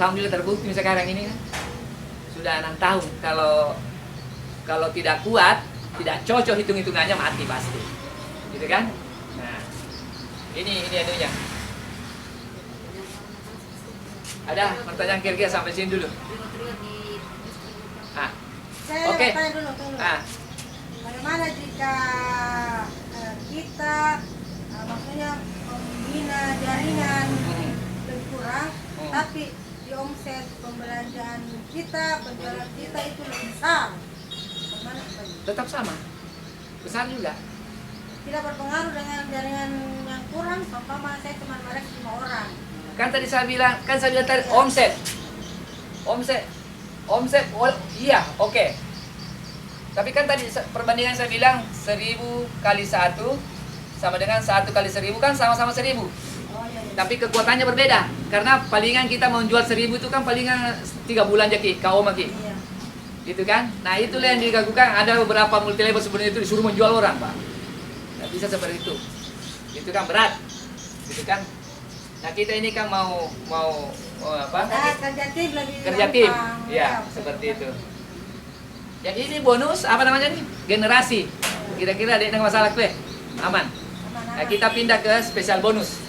alhamdulillah terbukti sekarang ini kan. Sudah 6 tahun. Kalau tidak kuat, tidak cocok hitung-hitungannya mati pasti. Gitu kan? Nah, ini anunya. Ada pertanyaan kira-kira sampai sini dulu. Ah, Saya oke. tanya dulu. Ah, Bagaimana jika kita maksudnya membina jaringan lebih kurang, tapi di omset pembelanjaan kita, penjualan kita itu lebih besar? Bagaimana? tetap sama. Besar juga. Tidak berpengaruh dengan jaringan yang kurang, umpama saya cuma merek 5 orang. Kan tadi saya bilang tadi omset, oh, iya, oke. Tapi kan tadi perbandingan saya bilang 1000 kali 1 sama dengan 1 kali 1000 kan sama-sama 1000. Oh iya. Tapi kekuatannya berbeda. Karena palingan kita menjual 1000 itu kan palingan 3 bulan aja Ki, kau Ki. Iya. Gitu kan? Nah itulah yang dilakukan. Ada beberapa multi level sebenarnya itu disuruh menjual orang, Pak. Nggak bisa seperti itu. Itu kan berat. Gitu kan? Nah kita ini kan mau apa? Nah, kerja tim lebih Kerja tim. gampang. Ya, seperti itu. Yang ini bonus apa namanya nih? Generasi. Kira-kira ada yang masalah kue? Aman. Nah, kita pindah ke spesial bonus.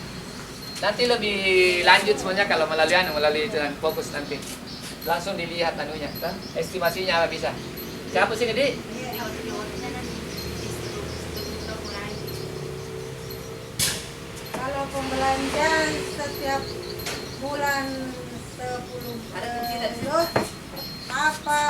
Nanti lebih lanjut semuanya kalau melalui jalan fokus nanti. Langsung dilihat anunya, kan? Estimasinya apa bisa. Siapa sih Gede? Kalau pembelanjaan setiap bulan 10 dos, apa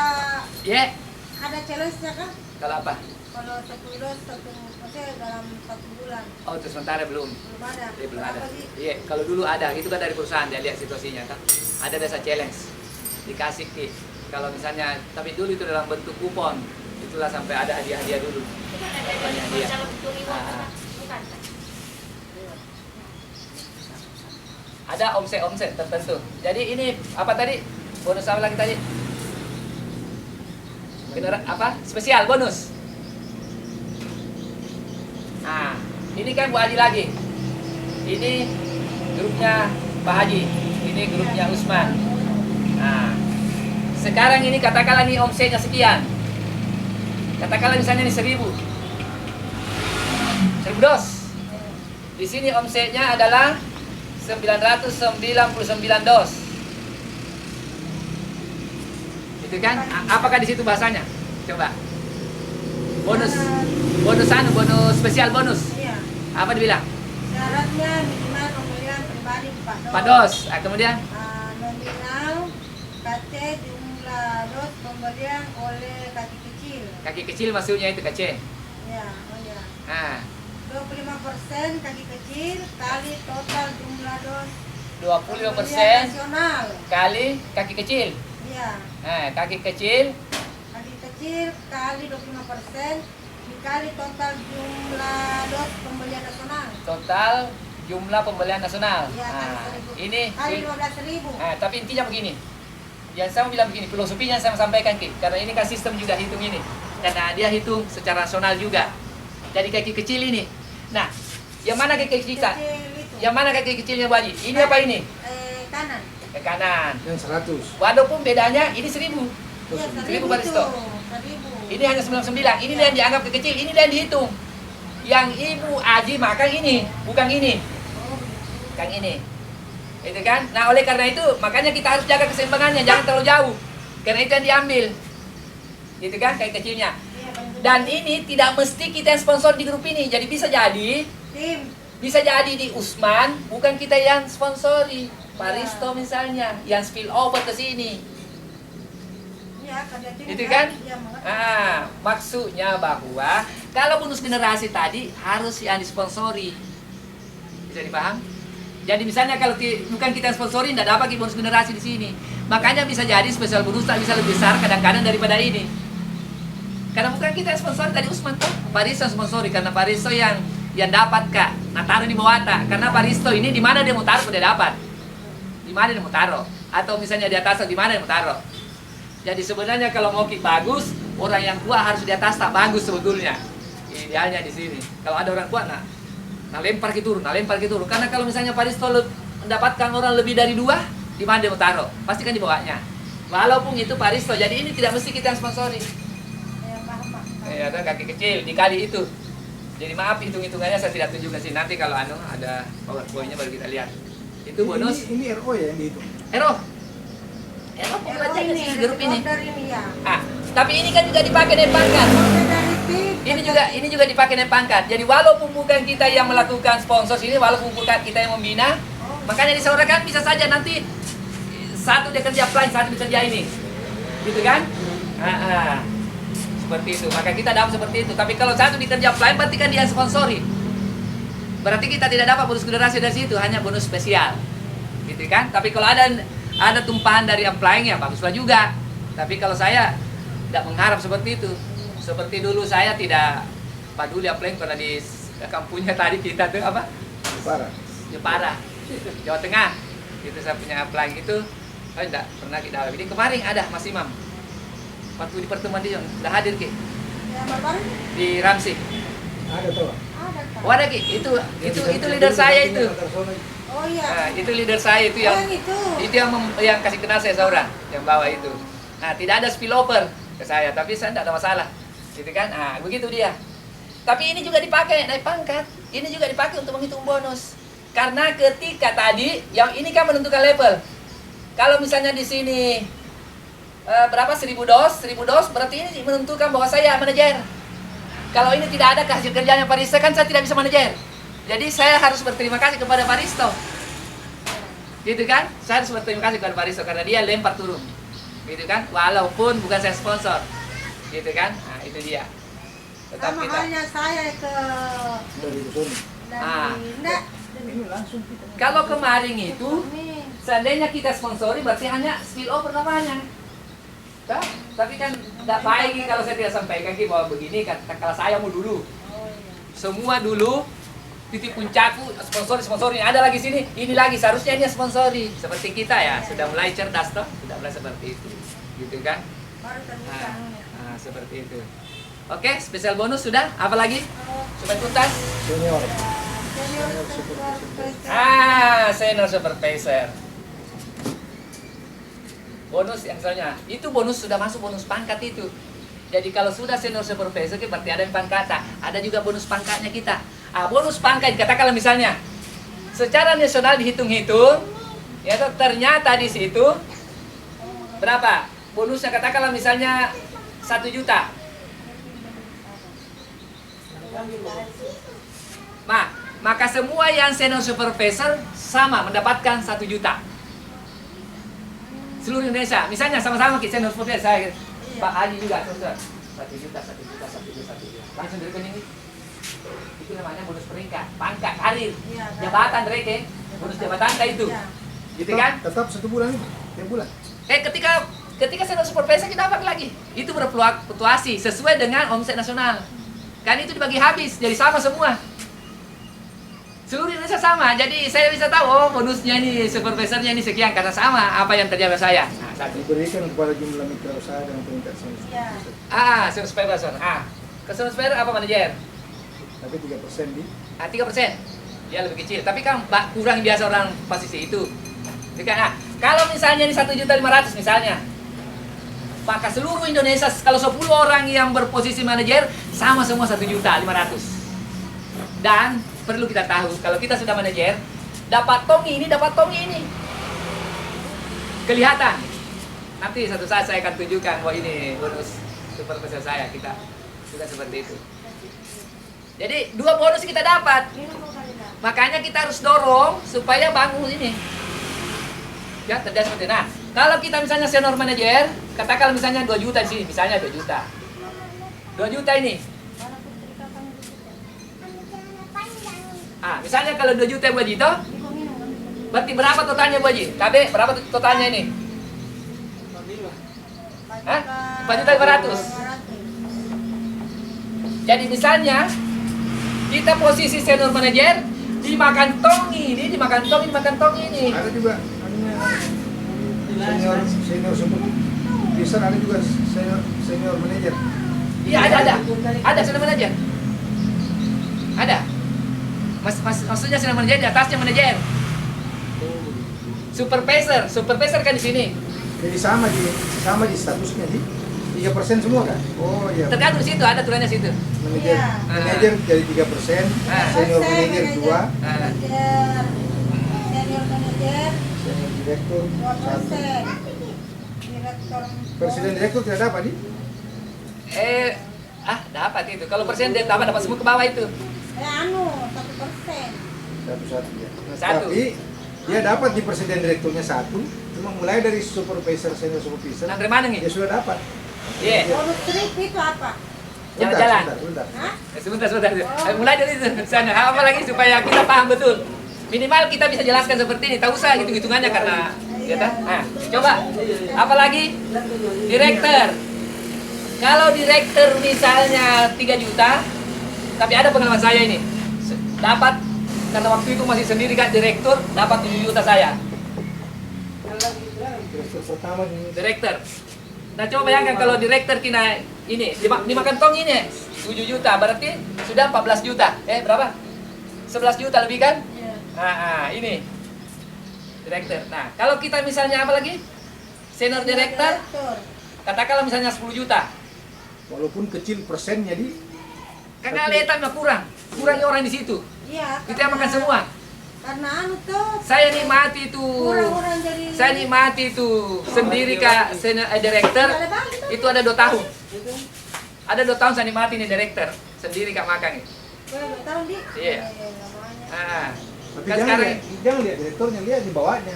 Ya. ada challenge-nya kan? Kalau apa? Kalau 10 dos, maksudnya dalam 1 bulan Oh, itu sementara belum. belum ada. Belum ada. Berapa sih? Iya, kalau dulu ada, itu kan dari perusahaan dia lihat situasinya kan. Ada desa challenge. Dikasih Ki. Kalau misalnya, tapi dulu itu dalam bentuk kupon. Itulah sampai ada hadiah-hadiah dulu. Hadiah. Ada omset tertentu. Jadi ini apa tadi? Bonus apa lagi tadi? Apa? Spesial bonus. Nah, ini kan Bu Haji lagi. Ini grupnya Pak Haji. Ini grupnya Usman. Nah, sekarang ini katakanlah nih omsetnya sekian. Katakanlah misalnya ini 1000. 1000 dos. Di sini omsetnya adalah 999 dos. Itu kan? Apakah di situ bahasanya? Coba. Bonus spesial bonus. Iya. Apa dibilang? Syaratnya minimal pembelian pribadi 4 dos. Kemudian nominal KC jumlah dos pembelian oleh kaki kecil. kaki kecil maksudnya itu kecil. Ya, oh ya. Nah, 25% kaki kecil kali total jumlah dos 25% nasional. kali kaki kecil. Iya. Nah, kaki kecil Kaki kecil kali 25% dikali total jumlah dos pembelian nasional. total jumlah pembelian nasional. Iya, Nah, kali 1.000. ini Kali 15.000. nah, tapi intinya begini. Yang saya mau bilang begini, filosofinya saya mau sampaikan Ki. Karena ini kan sistem juga hitung ini. Karena dia hitung secara nasional juga. Jadi kaki kecil ini. Nah, yang mana kaki kecil kita? Kecil itu. Yang mana kaki kecilnya Bu Haji? Ini apa ini? Kanan. Ke kanan. Yang 100. Walaupun bedanya ini 1000. Iya, 1.000 1.000 Baristo. 1.000. Ini hanya 99. Ini yang dianggap kecil, ini yang dihitung. Yang Ibu Aji makan ini, bukan ini. Bukan ini. Itu kan? Nah, oleh karena itu, makanya kita harus jaga keseimbangannya, jangan terlalu jauh. Karena itu yang diambil. Gitu kan, kayak kecilnya. Iya, paling Dan ini tidak mesti kita yang sponsor di grup ini. Jadi bisa jadi di Usman, bukan kita yang sponsori. Paristo misalnya, yang spill over ke sini. Iya, kerja tim. Itu kan? Iya, mengerti. Nah, maksudnya bahwa kalau bonus generasi tadi harus yang disponsori. Bisa dipaham? Jadi misalnya kalau bukan kita yang sponsori, tidak dapat bonus generasi di sini. Makanya bisa jadi spesial bonus tak bisa lebih besar kadang-kadang daripada ini. Karena bukan kita yang sponsori tadi Usman tuh, Paristo sponsori karena Paristo yang dapat Kak. Nah, taruh di bawah tak. Karena Paristo ini di mana dia mau taruh dia dapat. Di mana dia mau taruh? Atau misalnya di atas di mana dia mau taruh? Jadi sebenarnya kalau mau kick bagus, orang yang tua harus di atas tak bagus sebetulnya. Idealnya di sini. Kalau ada orang tua, nah lempar ke turun. Karena kalau misalnya Paristo mendapatkan orang lebih dari 2, di mana dia mau taruh? Pasti kan di bawahnya. Walaupun itu Paristo, jadi ini tidak mesti kita yang sponsori. Ya, paham, Pak. Ada kaki kecil dikali itu. Jadi maaf hitung-hitungannya saya tidak tunjukkan sih. Nanti kalau ada PowerPoint-nya baru kita lihat. Itu bonus. Ini RO ya yang dihitung. Ero pokoknya ini, sih grup ini. order ini ya. Tapi ini kan juga dipakai naik pangkat. Order dari tim. Ini juga dipakai naik pangkat. Jadi walaupun bukan kita yang melakukan sponsor ini, walaupun bukan kita yang membina, makanya disaudarakan bisa saja nanti satu dia kerja plan, satu dia kerja ini, gitu kan? Seperti itu. Maka kita dapat seperti itu. Tapi kalau satu dikerja plan, berarti kan dia yang sponsori. Berarti kita tidak dapat bonus generasi dari situ, hanya bonus spesial, gitu kan? Tapi kalau ada tumpahan dari applying ya baguslah juga. Tapi kalau saya tidak mengharap seperti itu. Seperti dulu saya tidak peduli applying karena di kampungnya tadi kita tuh apa? Jepara, Jawa Tengah. Itu saya punya applying itu. Saya tidak pernah kita. Jadi kemarin ada Mas Imam. Waktu di pertemuan dia sudah hadir Ki. Ya, Bapak. Di Ramsey. Ada tuh. Ada, Pak. Oh ada Ki. Itu leader saya itu. Oh iya. Nah, itu leader saya itu yang itu. itu yang kasih kenal saya seorang yang bawa itu. Nah, tidak ada spillover ke saya, tapi saya tidak ada masalah. Gitu kan? Nah, begitu dia. Tapi ini juga dipakai naik pangkat. Ini juga dipakai untuk menghitung bonus. Karena ketika tadi yang ini kan menentukan level. Kalau misalnya di sini berapa 1000 dos berarti ini menentukan bahwa saya manajer. Kalau ini tidak ada hasil kerjanya Paristo kan saya tidak bisa manajer. Jadi saya harus berterima kasih kepada Paristo. Gitu kan? Saya harus berterima kasih kepada Paristo karena dia lempar turun. Gitu kan? Walaupun bukan saya sponsor. Gitu kan? Nah, itu dia. Tetap Sama kita. halnya saya ke Dari Sony. enggak. Ini langsung kita. Kalau kemarin itu Ini. seandainya kita sponsori berarti hanya spill over namanya. Nah, tapi kan tidak baik kalau saya tidak sampaikan bahwa begini kan kalau saya mau dulu. Oh iya. Semua dulu titik puncakku sponsori ada lagi sini ini lagi seharusnya ini sponsori seperti kita ya sudah mulai cerdas toh sudah mulai seperti itu gitu kan Baru terbuka. seperti itu. Oke, spesial bonus sudah apa lagi supaya tuntas Senior. Senior supervisor. senior supervisor bonus yang soalnya itu bonus sudah masuk bonus pangkat itu. Jadi kalau sudah senior supervisor berarti ada yang pangkat, ada juga bonus pangkatnya kita. Bonus pangkat katakanlah misalnya secara nasional dihitung-hitung, ya ternyata di situ berapa bonusnya katakanlah misalnya 1 juta. Maka semua yang senior supervisor sama mendapatkan 1 juta. Seluruh Indonesia, misalnya sama-sama kita senior supervisor saya. Pak Haji juga, saudara. 1 juta. Langsung dari rekening itu namanya bonus peringkat, pangkat, karir, Iya, jabatan mereka, bonus jabatan itu, Iya. gitu kan? Tetap 1 bulan itu. Tiap bulan. Ketika senior supervisor kita dapat lagi, itu berfluktuasi sesuai dengan omset nasional. Kan itu dibagi habis, jadi sama semua. Seluruh Indonesia sama, jadi saya bisa tahu oh bonusnya ini supervisornya ini sekian karena sama apa yang terjadi pada saya. Nah, satu. Diberikan kepada jumlah mitra usaha dengan peringkat senior. Iya. Senior supervisor. Ke senior supervisor apa manajer? Tapi 3% di 3%. Ya lebih kecil, tapi kan kurang biasa orang posisi itu. Nah, kalau misalnya ini 1.500.000 misalnya, maka seluruh Indonesia kalau 10 orang yang berposisi manajer sama semua 1.500.000. Dan perlu kita tahu kalau kita sudah manajer, dapat tongi ini. Kelihatan. Nanti satu saat saya akan tunjukkan bahwa ini bonus supervisor saya kita sudah seperti itu. Jadi 2 bonus kita dapat. Makanya kita harus dorong supaya bangun ini. Ya, terjadi seperti itu. Nah, kalau kita misalnya senior manager, katakan misalnya 2 juta di sini, misalnya 2 juta. 2 juta ini. Misalnya kalau 2 juta Bu Haji, berarti berapa totalnya Bu Haji? KB berapa totalnya ini? 4.500.000. Jadi misalnya kita posisi senior manager dimakan tong ini. Ada juga senior supervisor, ada juga senior manager. Iya ada senior manager. Ada. Maksudnya senior manager di atasnya manajer. supervisor kan di sini. Jadi sama di statusnya di 3% semua kan? Oh iya. Tergantung situ, ada aturannya situ. Manajer, Iya. manajer dari 3%, Ah. senior manajer 2, Manajer, senior manajer, senior direktur 1. 2%. Direktur. Presiden direktur tidak dapat di? Dapat itu. Kalau presiden dia dapat semua ke bawah itu. 1%. Satu ya. Satu. Tapi dia dapat di presiden direkturnya 1, cuma mulai dari supervisor, senior supervisor, Nah, dari mana nih? dia sudah dapat. Iya. Bonus trip itu apa? Jalan-jalan. Sebentar. Hah? Sebentar. Mulai dari itu sana. Apa lagi supaya kita paham betul. Minimal kita bisa jelaskan seperti ini. Tak usah hitung-hitungannya karena ya kan? Nah, coba. Apalagi direktur. Kalau direktur misalnya 3 juta, tapi ada pengalaman saya ini. Dapat karena waktu itu masih sendiri kan direktur, dapat 7 juta saya. Direktur pertama ini. Direktur. Nah, coba bayangkan kalau direktur kena ini, 5 kantong ini 7 juta, berarti sudah 14 juta. Berapa? 11 juta lebih kan? Iya. Ini. Direktur. Nah, kalau kita misalnya apa lagi? Senior direktur, katakanlah misalnya 10 juta. Walaupun kecil persennya di, Kakak lihat mah kurangnya orang di situ. Iya. Kita yang makan semua. Karena tuh. Saya nikmati itu. Kurang-kurang jadi. Saya nikmati itu sendiri Kak senior direktur. Itu ada 2 tahun. Ada 2 tahun saya nikmati nih direktur sendiri Kak makan itu. 2 tahun di. Iya. Namanya. tapi Kan sekarang jangan lihat direkturnya, lihat di bawahnya.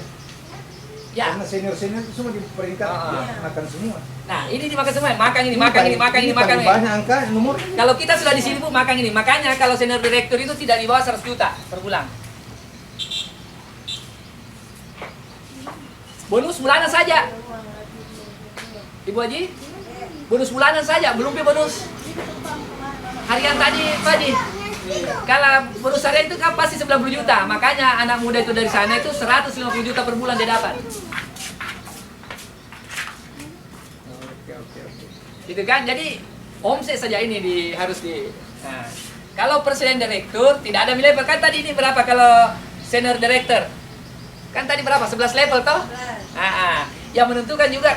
ya. Karena senior-senior itu semua di peringkat Ah. makan semua. Nah, ini dimakan semua. Makan ini, makan ini, makan ini, makan paling ini. banyak angka nomor. Kalau kita sudah di sini Bu, makan ini. Makanya kalau senior direktur itu tidak di bawah 100 juta per bulan. Bonus bulanan saja. Ibu Haji, bonus bulanan saja, belum bonus harian tadi, Pak Haji. Kalau bonus harian itu kan pasti 90 juta. Makanya anak muda itu dari sana itu 150 juta per bulan dia dapat. Oke. Gitu kan? Jadi omset saja ini harus di. Nah, kalau presiden direktur tidak ada level kan tadi ini berapa kalau senior direktur? Kan tadi berapa? 11 level toh? Yang menentukan juga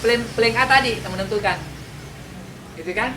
plan A tadi yang menentukan. Gitu kan?